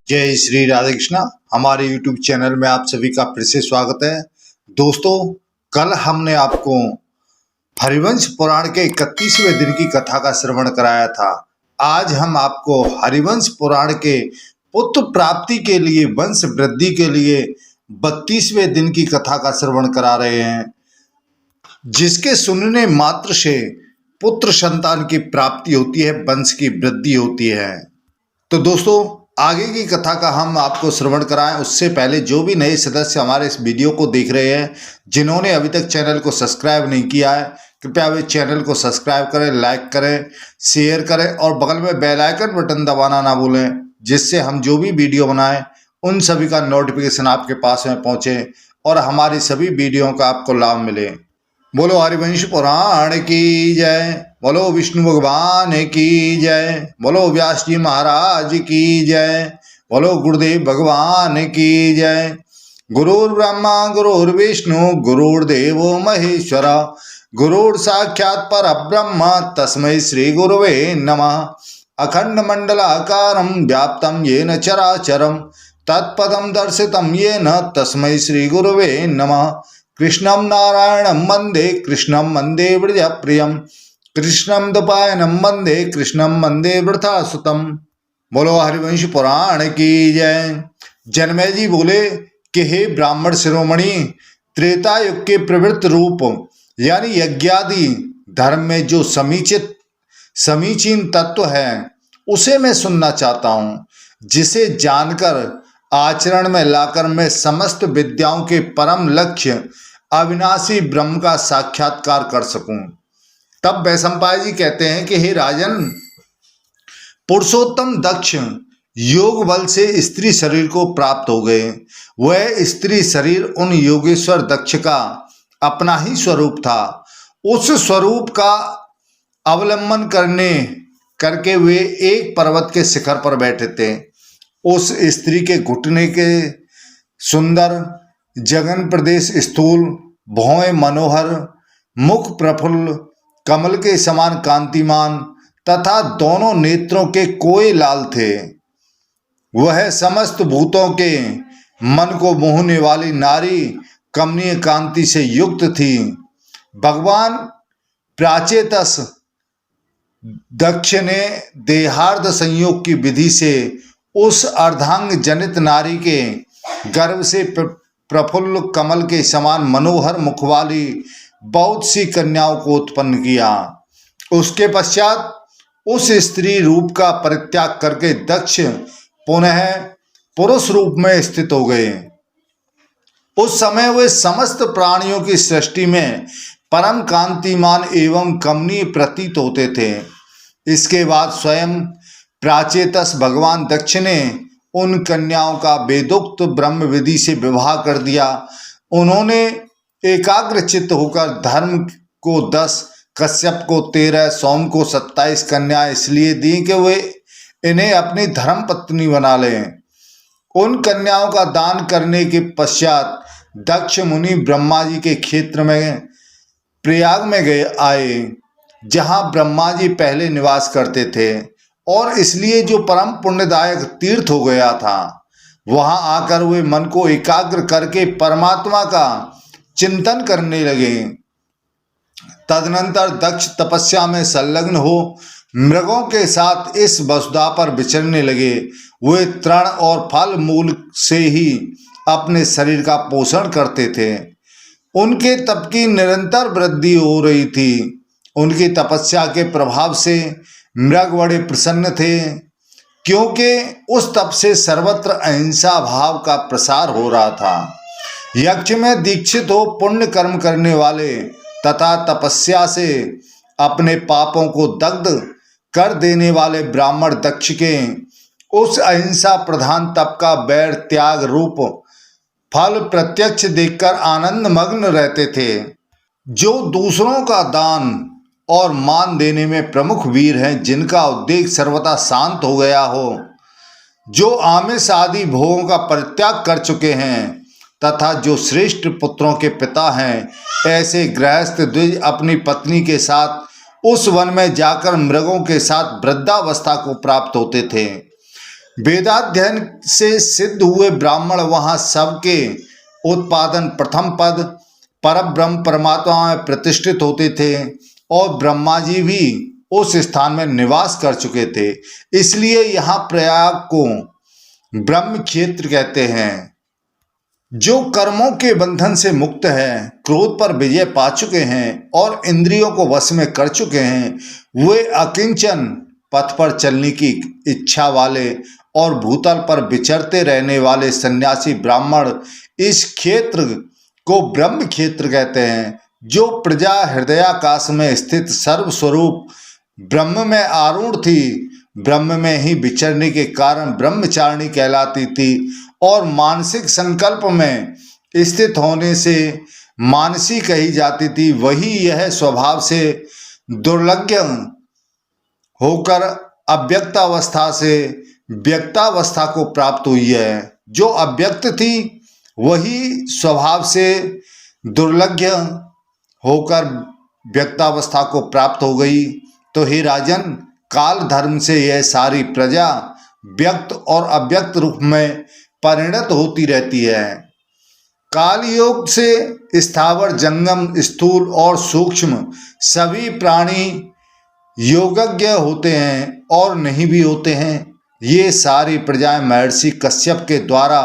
जय श्री राधे कृष्णा। हमारे YouTube channel में आप सभी का फिर से स्वागत है। दोस्तों, कल हमने आपको हरिवंश पुराण के 31वें दिन की कथा का श्रवण कराया था। आज हम आपको हरिवंश पुराण के पुत्र प्राप्ति के लिए, वंश वृद्धि के लिए 32वें दिन की कथा का श्रवण करा रहे हैं, जिसके सुनने मात्र से पुत्र संतान की प्राप्ति होती है, वंश की वृद्धि होती है। तो दोस्तों, आगे की कथा का हम आपको श्रवण कराएं उससे पहले जो भी नए सदस्य हमारे इस वीडियो को देख रहे हैं, जिन्होंने अभी तक चैनल को सब्सक्राइब नहीं किया है, कृपया वे चैनल को सब्सक्राइब करें, लाइक करें, शेयर करें और बगल में बेल आइकन बटन दबाना ना भूलें, जिससे हम जो भी वीडियो बनाएं उन सभी का नोटिफिकेशन आपके पास में पहुंचे और हमारी सभी वीडियो का आपको लाभ मिले। बोलो हरिवंश पुराण की जय, बोलो विष्णु भगवान की जय, बोलो व्यास जी महाराज की जय, बोलो गुरुदेव भगवान की जय। गुरुर् ब्रह्मा गुरुर्विष्णु गुरुर्देवो महेश्वर, गुरुर् साक्षात् परब्रह्म तस्मै श्री गुरुवे नमः। अखंड मंडलाकारं व्याप्तं येन चराचरं तत्पदं दर्शितं येन तस्मै श्री गुरुवे नमः। कृष्णं नारायणं वन्दे कृष्णं वन्दे व्रजप्रियं, कृष्णं द्वैपायनं वन्दे कृष्णं वन्दे वृथासुतं। बोलो हरिवंश पुराण की जय। जनमेजय जी बोले कि हे ब्राह्मण शिरोमणि, त्रेता युग के प्रवृत्त रूप यानी यज्ञादि धर्म में जो समीचीन तत्व है उसे मैं सुनना चाहता हूँ, जिसे जानकर आचरण में लाकर मैं समस्त विद्याओं के परम लक्ष्य अविनाशी ब्रह्म का साक्षात्कार कर सकूं। तब वैशंपायन जी कहते हैं कि हे राजन, पुरुषोत्तम दक्ष योग बल से स्त्री शरीर को प्राप्त हो गए। वह स्त्री शरीर उन योगेश्वर दक्ष का अपना ही स्वरूप था। उस स्वरूप का अवलंबन करके वे एक पर्वत के शिखर पर बैठे थे। उस स्त्री के घुटने के सुंदर, जगन प्रदेश स्थूल, भौएं मनोहर, मुख प्रफुल्ल, कमल के समान कांतिमान तथा दोनों नेत्रों के कोए लाल थे। वह समस्त भूतों के मन को मोहने वाली नारी कमनीय कांति से युक्त थी। भगवान प्राचेतस दक्ष ने देहार्ध संयोग की विधि से उस अर्धांग जनित नारी के गर्भ से प्रफुल्ल कमल के समान मनोहर मुख वाली बहुत सी कन्याओं को उत्पन्न किया। उसके पश्चात उस स्त्री रूप का परित्याग करके दक्ष पुनः पुरुष रूप में स्थित हो गए। उस समय वे समस्त प्राणियों की सृष्टि में परम कांतिमान एवं कमनीय प्रतीत होते थे। इसके बाद स्वयं प्राचेतस भगवान दक्ष ने उन कन्याओं का वेदोक्त ब्रह्म विधि से विवाह कर दिया। उन्होंने एकाग्र चित्त होकर धर्म को 10, कश्यप को 13, सोम को 27 कन्या इसलिए दी कि वे इन्हें अपनी धर्म पत्नी बना लें। उन कन्याओं का दान करने के पश्चात दक्ष मुनि ब्रह्मा जी के क्षेत्र में प्रयाग में आए, जहां ब्रह्मा जी पहले निवास करते थे और इसलिए जो परम पुण्यदायक तीर्थ हो गया था। वहां आकर वे मन को एकाग्र करके परमात्मा का चिंतन करने लगे। तदनंतर दक्ष तपस्या में संलग्न हो मृगों के साथ इस वसुधा पर विचरने लगे। वे तृण और फल मूल से ही अपने शरीर का पोषण करते थे। उनके तप की निरंतर वृद्धि हो रही थी। उनकी तपस्या के प्रभाव से मृग बड़े प्रसन्न थे, क्योंकि उस तप से सर्वत्र अहिंसा भाव का प्रसार हो रहा था। यज्ञ में दीक्षित हो पुण्य कर्म करने वाले तथा तपस्या से अपने पापों को दग्ध कर देने वाले ब्राह्मण दक्ष के उस अहिंसा प्रधान तप का वैर त्याग रूप फल प्रत्यक्ष देखकर आनंद मग्न रहते थे। जो दूसरों का दान और मान देने में प्रमुख वीर हैं, जिनका उद्देश्य सर्वथा शांत हो गया हो, जो आमिष आदि भोगों का परित्याग कर चुके हैं तथा जो श्रेष्ठ पुत्रों के पिता हैं, ऐसे गृहस्थ द्विज अपनी पत्नी के साथ उस वन में जाकर मृगों के साथ वृद्धावस्था को प्राप्त होते थे। वेदाध्ययन से सिद्ध हुए ब्राह्मण वहाँ सबके उत्पादन प्रथम पद परब्रह्म परमात्मा में प्रतिष्ठित होते थे और ब्रह्मा जी भी उस स्थान में निवास कर चुके थे। इसलिए यहाँ प्रयाग को ब्रह्म क्षेत्र कहते हैं। जो कर्मों के बंधन से मुक्त है, क्रोध पर विजय पा चुके हैं और इंद्रियों को वश में कर चुके हैं, वे अकिंचन पथ पर चलने की इच्छा वाले और भूतल पर विचरते रहने वाले सन्यासी ब्राह्मण इस क्षेत्र को ब्रह्म क्षेत्र कहते हैं। जो प्रजा हृदयाकाश में स्थित सर्वस्वरूप ब्रह्म में आरूढ़ थी, ब्रह्म में ही विचरने के कारण ब्रह्मचारिणी कहलाती थी और मानसिक संकल्प में स्थित होने से मानसी कही जाती थी, वही यह स्वभाव से दुर्लभ होकर अव्यक्तावस्था से व्यक्तावस्था को प्राप्त हुई है। जो अव्यक्त थी वही स्वभाव से दुर्लभ होकर व्यक्तावस्था को प्राप्त हो गई। तो हे राजन, काल धर्म से यह सारी प्रजा व्यक्त और अव्यक्त रूप में परिणत होती रहती है। काल योग से स्थावर जंगम स्थूल और सूक्ष्म सभी प्राणी योगज्ञ होते हैं और नहीं भी होते हैं। ये सारी प्रजाएं महर्षि कश्यप के द्वारा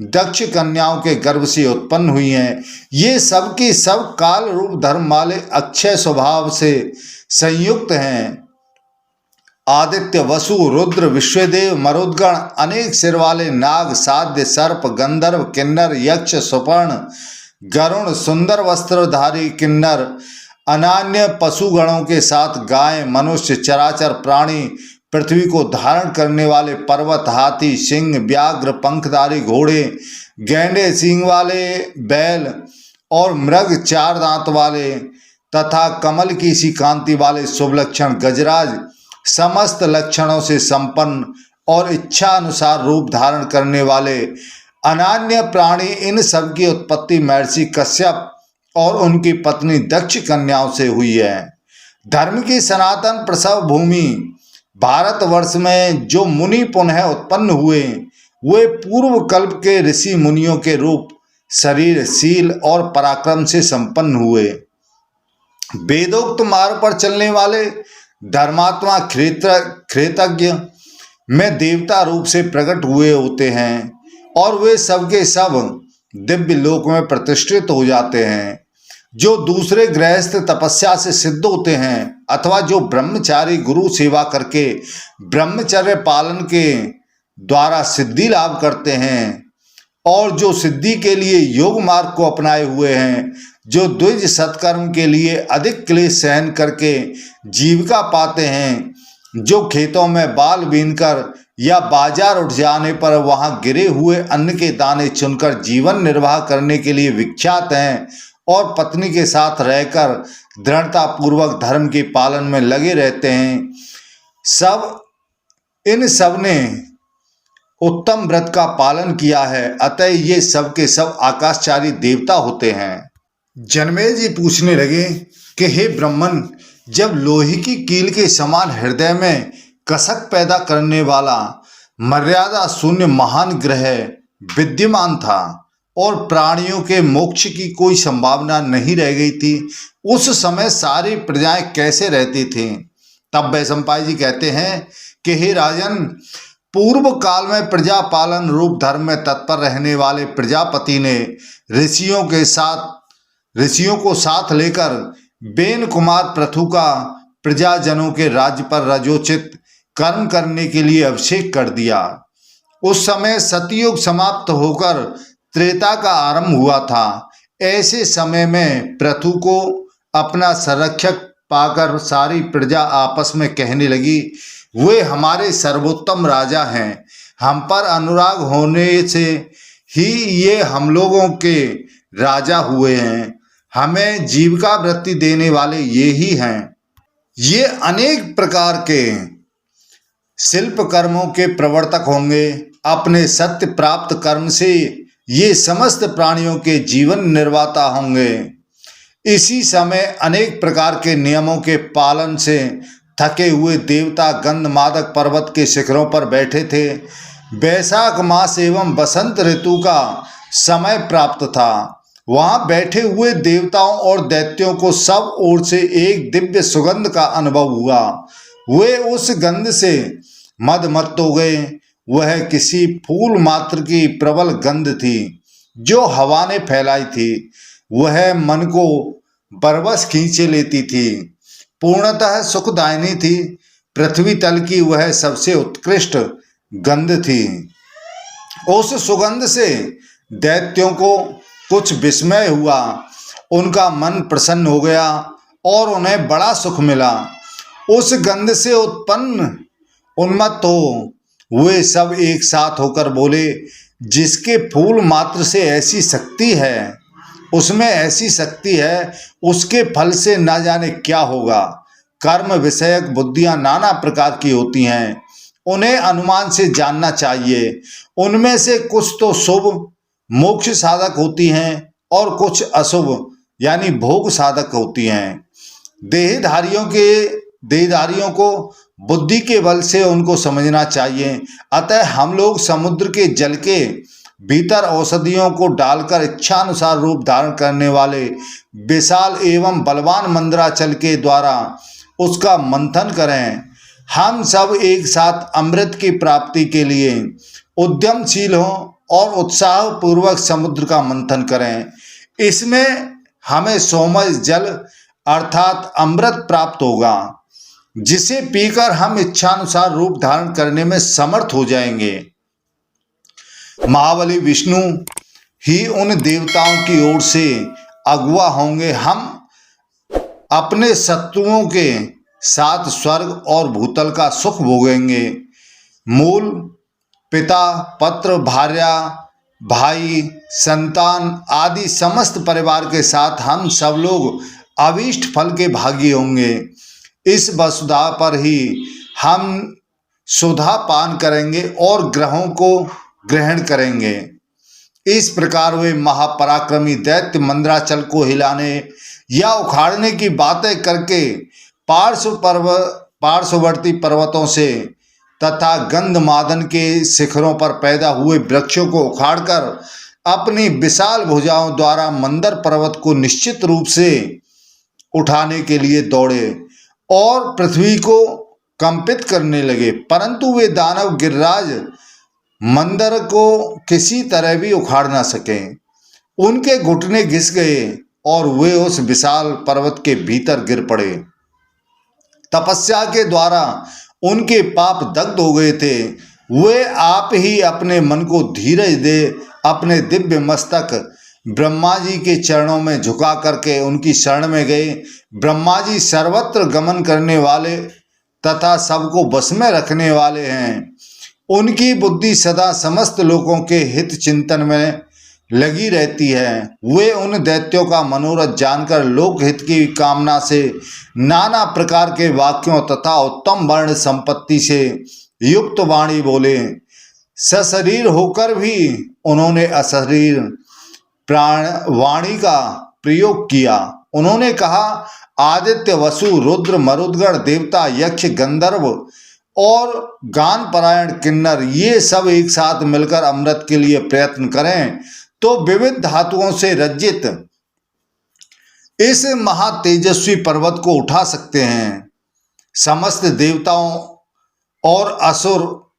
दक्ष कन्याओं के गर्भ से उत्पन्न हुई हैं। ये सब की सब काल रूप धर्म वाले अक्षय स्वभाव से संयुक्त हैं। आदित्य वसु रुद्र विश्वदेव मरुद्गण अनेक सिर वाले नाग साध्य सर्प गंधर्व किन्नर यक्ष सुपर्ण गरुण सुंदर वस्त्रधारी किन्नर अनान्य पशुगणों के साथ गाय मनुष्य चराचर प्राणी पृथ्वी को धारण करने वाले पर्वत हाथी सिंह व्याघ्र पंखधारी घोड़े गैंडे सींग वाले बैल और मृग चार दांत वाले तथा कमल की सी कांति वाले शुभ लक्षण गजराज समस्त लक्षणों से संपन्न और इच्छा अनुसार रूप धारण करने वाले अनान्य प्राणी, इन सब की उत्पत्ति महर्षि कश्यप और उनकी पत्नी दक्ष कन्याओं से हुई है। धर्म की सनातन प्रसव भूमि भारतवर्ष में जो मुनि पुनः उत्पन्न हुए, वे पूर्व कल्प के ऋषि मुनियों के रूप शरीर शील और पराक्रम से संपन्न हुए। वेदोक्त मार्ग पर चलने वाले धर्मात्मा क्षेत्रज्ञ में देवता रूप से प्रकट हुए होते हैं और वे सबके सब दिव्य लोक में प्रतिष्ठित हो जाते हैं। जो दूसरे गृहस्थ तपस्या से सिद्ध होते हैं अथवा जो ब्रह्मचारी गुरु सेवा करके ब्रह्मचर्य पालन के द्वारा सिद्धि लाभ करते हैं और जो सिद्धि के लिए योग मार्ग को अपनाए हुए हैं, जो द्विज सत्कर्म के लिए अधिक क्लेश सहन करके जीविका पाते हैं, जो खेतों में बाल बीनकर या बाजार उठ जाने पर वहां गिरे हुए अन्न के दाने चुनकर जीवन निर्वाह करने के लिए विख्यात हैं और पत्नी के साथ रहकर दृढ़ता पूर्वक धर्म के पालन में लगे रहते हैं, इन सब ने उत्तम व्रत का पालन किया है। अतः ये सब के सब आकाशचारी देवता होते हैं। जनमेज जी पूछने लगे कि हे ब्राह्मण, जब लोहे की कील के समान हृदय में कसक पैदा करने वाला मर्यादा शून्य महान ग्रह विद्यमान था और प्राणियों के मोक्ष की कोई संभावना नहीं रह गई थी, उस समय सारी प्रजाएं कैसे रहती थीं? तब वैशंपायन जी कहते हैं कि हे राजन, पूर्व काल में प्रजा पालन रूप धर्म में तत्पर रहने वाले प्रजापति ने ऋषियों को साथ लेकर बेन कुमार पृथु का प्रजाजनों के राज्य पर रजोचित कर्म करने के लिए अभिषेक कर दिया। उस समय सतयुग समाप्त होकर त्रेता का आरंभ हुआ था। ऐसे समय में पृथु को अपना संरक्षक पाकर सारी प्रजा आपस में कहने लगी, वे हमारे सर्वोत्तम राजा हैं, हम पर अनुराग होने से ही ये हम लोगों के राजा हुए हैं, हमें जीविका वृत्ति देने वाले ये ही हैं। ये अनेक प्रकार के शिल्प कर्मों के प्रवर्तक होंगे। अपने सत्य प्राप्त कर्म से ये समस्त प्राणियों के जीवन निर्वाता होंगे। इसी समय अनेक प्रकार के नियमों के पालन से थके हुए देवता गंधमादक पर्वत के शिखरों पर बैठे थे। वैशाख मास एवं बसंत ऋतु का समय प्राप्त था। वहां बैठे हुए देवताओं और दैत्यों को सब ओर से एक दिव्य सुगंध का अनुभव हुआ। वे उस गंध से मदमत्त हो गए। वह किसी फूल मात्र की प्रबल गंध थी जो हवा ने फैलाई थी। वह मन को बरबस खींचे लेती थी, पूर्णतः सुखदायिनी थी। पृथ्वी तल की वह सबसे उत्कृष्ट गंध थी। उस सुगंध से दैत्यों को कुछ विस्मय हुआ। उनका मन प्रसन्न हो गया और उन्हें बड़ा सुख मिला। उस गंध से उत्पन्न उन्मत्त हो वे सब एक साथ होकर बोले, जिसके फूल मात्र से ऐसी शक्ति है, उसमें ऐसी शक्ति है, उसके फल से न जाने क्या होगा। कर्म विषयक बुद्धियां नाना प्रकार की होती हैं, उन्हें अनुमान से जानना चाहिए। उनमें से कुछ तो शुभ मोक्ष साधक होती हैं और कुछ अशुभ यानी भोग साधक होती हैं। देहधारियों को बुद्धि के बल से उनको समझना चाहिए। अतः हम लोग समुद्र के जल के भीतर औषधियों को डालकर इच्छानुसार रूप धारण करने वाले विशाल एवं बलवान मंदराचल के द्वारा उसका मंथन करें। हम सब एक साथ अमृत की प्राप्ति के लिए उद्यमशील हों और उत्साह पूर्वक समुद्र का मंथन करें। इसमें हमें सोमय जल अर्थात अमृत प्राप्त होगा, जिसे पीकर हम इच्छानुसार रूप धारण करने में समर्थ हो जाएंगे। महाबली विष्णु ही उन देवताओं की ओर से अगुआ होंगे। हम अपने शत्रुओं के साथ स्वर्ग और भूतल का सुख भोगेंगे। मूल, पिता, पत्र, भार्या, भाई, संतान आदि समस्त परिवार के साथ हम सब लोग अभीष्ट फल के भागी होंगे। इस वसुधा पर ही हम सुधा पान करेंगे और ग्रहों को ग्रहण करेंगे। इस प्रकार वे महापराक्रमी दैत्य मंदराचल को हिलाने या उखाड़ने की बातें करके पार्श्ववर्ती पर्वतों से तथा गंधमादन के शिखरों पर पैदा हुए वृक्षों को उखाड़कर अपनी विशाल भुजाओं द्वारा मंदर पर्वत को निश्चित रूप से उठाने के लिए दौड़े और पृथ्वी को कंपित करने लगे। परंतु वे दानव गिरिराज मंदर को किसी तरह भी उखाड़ ना सके। उनके घुटने घिस गए और वे उस विशाल पर्वत के भीतर गिर पड़े। तपस्या के द्वारा उनके पाप दग्ध हो गए थे। वे आप ही अपने मन को धीरज दे अपने दिव्य मस्तक ब्रह्मा जी के चरणों में झुका करके उनकी शरण में गए। ब्रह्मा जी सर्वत्र गमन करने वाले तथा सबको बस में रखने वाले हैं। उनकी बुद्धि सदा समस्त लोगों के हित चिंतन में लगी रहती है। वे उन दैत्यों का मनोरथ जानकर लोक हित की कामना से नाना प्रकार के वाक्यों तथा उत्तम वर्ण संपत्ति से युक्त वाणी बोले। सशरीर होकर भी उन्होंने अशरीर प्राण वाणी का प्रयोग किया। उन्होंने कहा, आदित्य, वसु, रुद्र, मरुदगण, देवता, यक्ष, गंधर्व और गान परायण किन्नर ये सब एक साथ मिलकर अमृत के लिए प्रयत्न करें तो विविध धातुओं से रचित इस महातेजस्वी पर्वत को उठा सकते हैं। समस्त देवताओं और असुर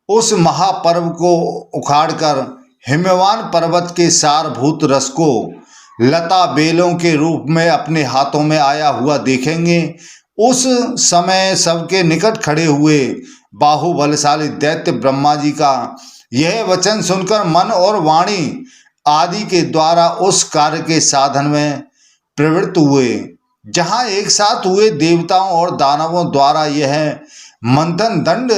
उस महापर्व को उखाड़कर हिमवान पर्वत के सारभूत रस को लता बेलों के रूप में अपने हाथों में आया हुआ देखेंगे। उस समय सबके निकट खड़े हुए बाहुबलशाली दैत्य ब्रह्मा जी का यह वचन सुनकर मन और वाणी आदि के द्वारा उस कार्य के साधन में प्रवृत्त हुए। जहाँ एक साथ हुए देवताओं और दानवों द्वारा यह मंथन दंड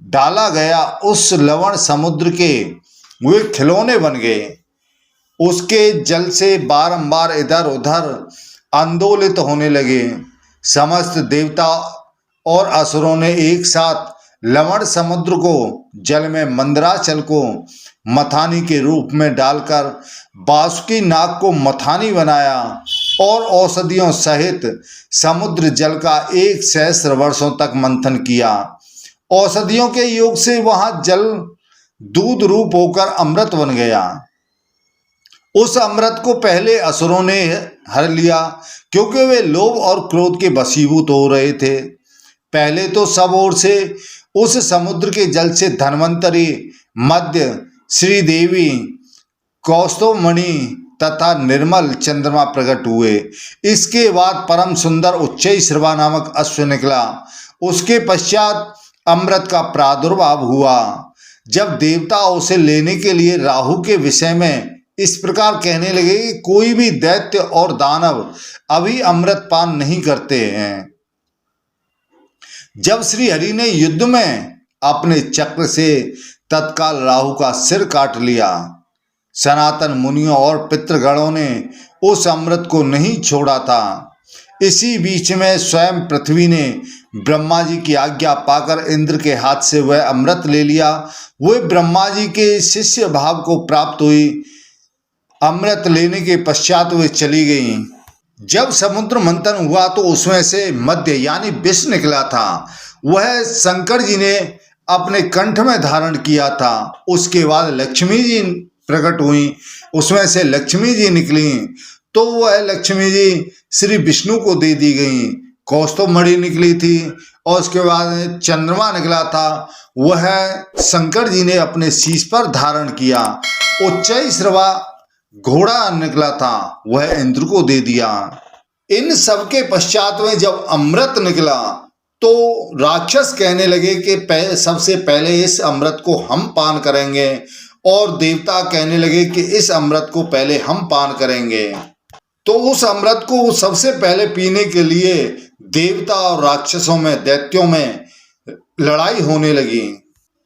डाला गया, उस लवण समुद्र के वे खिलौने बन गए। उसके जल से बारंबार इधर उधर आंदोलित होने लगे। समस्त देवता और असुरों ने एक साथ लवण समुद्र को जल में मंदराचल को मथानी के रूप में डालकर बासुकी नाग को मथानी बनाया और औषधियों सहित समुद्र जल का 1 सहस्र वर्षों तक मंथन किया। औषधियों के योग से वहां जल दूध रूप होकर अमृत बन गया। उस अमृत को पहले असुरों ने हर लिया, क्योंकि वे लोभ और क्रोध के वशीभूत हो रहे थे। पहले तो सब ओर से उस समुद्र के जल से धन्वंतरी, मध्य, श्रीदेवी, कौस्तुभमणि तथा निर्मल चंद्रमा प्रकट हुए। इसके बाद परम सुंदर उच्चैःश्रवा नामक अश्व निकला। उसके पश्चात अमृत का प्रादुर्भाव हुआ। जब देवता उसे लेने के लिए राहु के विषय में इस प्रकार कहने लगे कि कोई भी दैत्य और दानव अभी अमृत पान नहीं करते हैं। जब श्री हरि ने युद्ध में अपने चक्र से तत्काल राहु का सिर काट लिया, सनातन मुनियों और पितृगणों ने उस अमृत को नहीं छोड़ा था। इसी बीच में स्वयं पृथ्वी ने ब्रह्मा जी की आज्ञा पाकर इंद्र के हाथ से वह अमृत ले लिया। वह ब्रह्मा जी के शिष्य भाव को प्राप्त हुई। अमृत लेने के पश्चात वे चली गईं। जब समुद्र मंथन हुआ तो उसमें से मध्य यानी विष निकला था। वह शंकर जी ने अपने कंठ में धारण किया था। उसके बाद लक्ष्मी जी प्रकट हुई, उसमें से लक्ष्मी जी निकली, तो वह लक्ष्मी जी श्री विष्णु को दे दी गई। कौस्तुभमणि निकली थी और उसके बाद चंद्रमा निकला था, वह शंकर जी ने अपने शीश पर धारण किया। उच्चैःश्रवा घोड़ा निकला था, वह इंद्र को दे दिया। इन सब के पश्चात में जब अमृत निकला तो राक्षस कहने लगे कि सबसे पहले इस अमृत को हम पान करेंगे, और देवता कहने लगे कि इस अमृत को पहले हम पान करेंगे। तो उस अमृत को सबसे पहले पीने के लिए देवता और राक्षसों में, दैत्यों में लड़ाई होने लगी।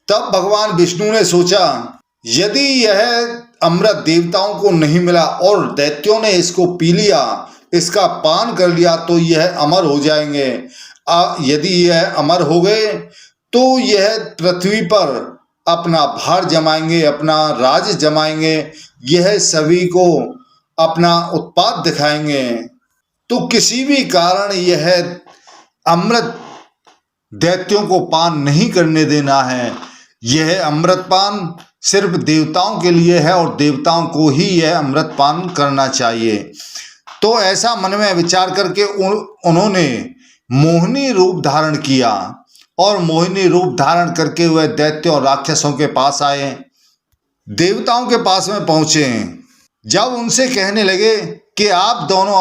तब भगवान विष्णु ने सोचा, यदि यह अमृत देवताओं को नहीं मिला और दैत्यों ने इसको पी लिया, इसका पान कर लिया, तो यह अमर हो जाएंगे। यदि यह अमर हो गए तो यह पृथ्वी पर अपना भार जमाएंगे, अपना राज जमाएंगे, यह सभी को अपना उत्पाद दिखाएंगे। तो किसी भी कारण यह अमृत दैत्यों को पान नहीं करने देना है। यह अमृत पान सिर्फ देवताओं के लिए है और देवताओं को ही यह अमृत पान करना चाहिए। तो ऐसा मन में विचार करके उन्होंने मोहिनी रूप धारण किया और मोहिनी रूप धारण करके वह दैत्य और राक्षसों के पास आए, देवताओं के पास में पहुंचे। जब उनसे कहने लगे कि आप दोनों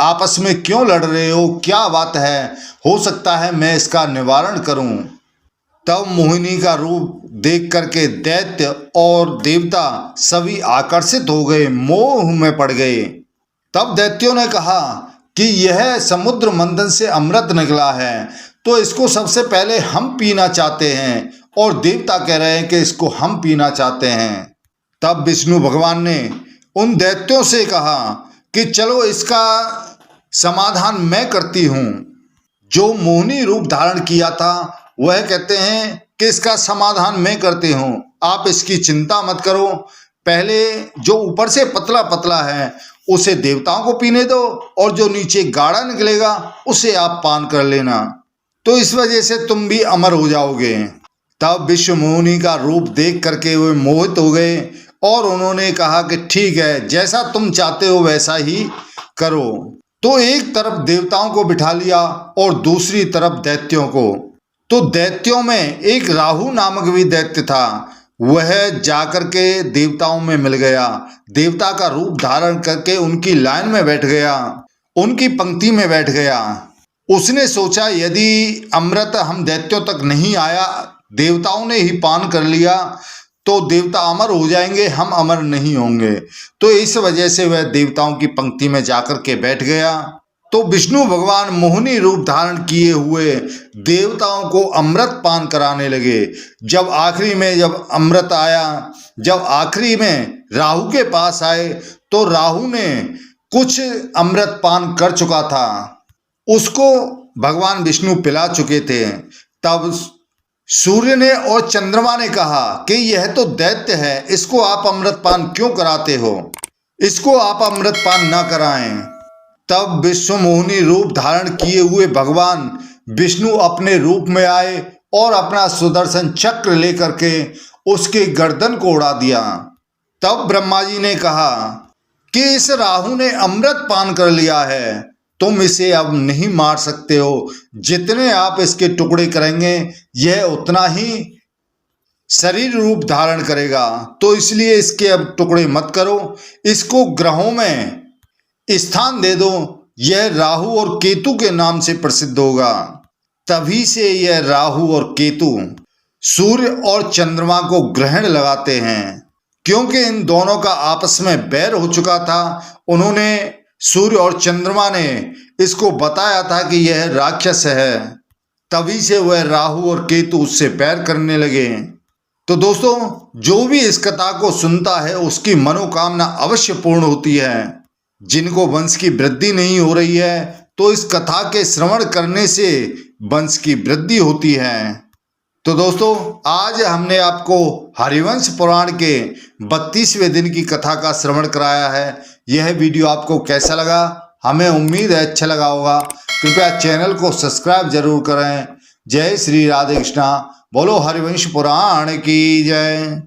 आपस में क्यों लड़ रहे हो, क्या बात है, हो सकता है मैं इसका निवारण करूं। तब मोहिनी का रूप देख करके दैत्य और देवता सभी आकर्षित हो गए, मोह में पड़ गए। तब दैत्यों ने कहा कि यह समुद्र मंथन से अमृत निकला है, तो इसको सबसे पहले हम पीना चाहते हैं, और देवता कह रहे हैं कि इसको हम पीना चाहते हैं। तब विष्णु भगवान ने उन दैत्यों से कहा कि चलो इसका समाधान मैं करती हूँ। जो मोहिनी रूप धारण किया था वह कहते हैं कि इसका समाधान मैं करती हूँ, आप इसकी चिंता मत करो। पहले जो ऊपर से पतला पतला है उसे देवताओं को पीने दो, और जो नीचे गाढ़ा निकलेगा उसे आप पान कर लेना, तो इस वजह से तुम भी अमर हो जाओगे। तब विश्व मोहिनी का रूप देख करके वे मोहित हो गए और उन्होंने कहा कि ठीक है, जैसा तुम चाहते हो वैसा ही करो। तो एक तरफ देवताओं को बिठा लिया और दूसरी तरफ दैत्यों को। तो दैत्यों में एक राहु नामक भी दैत्य था, वह जाकर के देवताओं में मिल गया। देवता का रूप धारण करके उनकी लाइन में बैठ गया, उनकी पंक्ति में बैठ गया। उसने सोचा यदि अमृत हम दैत्यों तक नहीं आया, देवताओं ने ही पान कर लिया, तो देवता अमर हो जाएंगे, हम अमर नहीं होंगे। तो इस वजह से वह देवताओं की पंक्ति में जाकर के बैठ गया। तो विष्णु भगवान मोहिनी रूप धारण किए हुए देवताओं को अमृत पान कराने लगे। जब आखिरी में जब अमृत आया, जब आखिरी में राहु के पास आए, तो राहु ने कुछ अमृत पान कर चुका था, उसको भगवान विष्णु पिला चुके थे। तब सूर्य ने और चंद्रमा ने कहा कि यह तो दैत्य है, इसको आप अमृत पान क्यों कराते हो, इसको आप अमृत पान ना कराएं। तब विश्व मोहिनी रूप धारण किए हुए भगवान विष्णु अपने रूप में आए और अपना सुदर्शन चक्र लेकर के उसके गर्दन को उड़ा दिया। तब ब्रह्मा जी ने कहा कि इस राहु ने अमृत पान कर लिया है, तुम इसे अब नहीं मार सकते हो। जितने आप इसके टुकड़े करेंगे यह उतना ही शरीर रूप धारण करेगा, तो इसलिए इसके अब टुकड़े मत करो, इसको ग्रहों में स्थान दे दो। यह राहु और केतु के नाम से प्रसिद्ध होगा। तभी से यह राहु और केतु सूर्य और चंद्रमा को ग्रहण लगाते हैं, क्योंकि इन दोनों का आपस में बैर हो चुका था। उन्होंने सूर्य और चंद्रमा ने इसको बताया था कि यह राक्षस है, तभी से वह राहु और केतु उससे बैर करने लगे। तो दोस्तों, जो भी इस कथा को सुनता है उसकी मनोकामना अवश्य पूर्ण होती है। जिनको वंश की वृद्धि नहीं हो रही है तो इस कथा के श्रवण करने से वंश की वृद्धि होती है। तो दोस्तों, आज हमने आपको हरिवंश पुराण के 32वें दिन की कथा का श्रवण कराया है। यह वीडियो आपको कैसा लगा? हमें उम्मीद है अच्छा लगा होगा। कृपया चैनल को सब्सक्राइब जरूर करें। जय श्री राधे कृष्णा। बोलो हरिवंश पुराण की जय।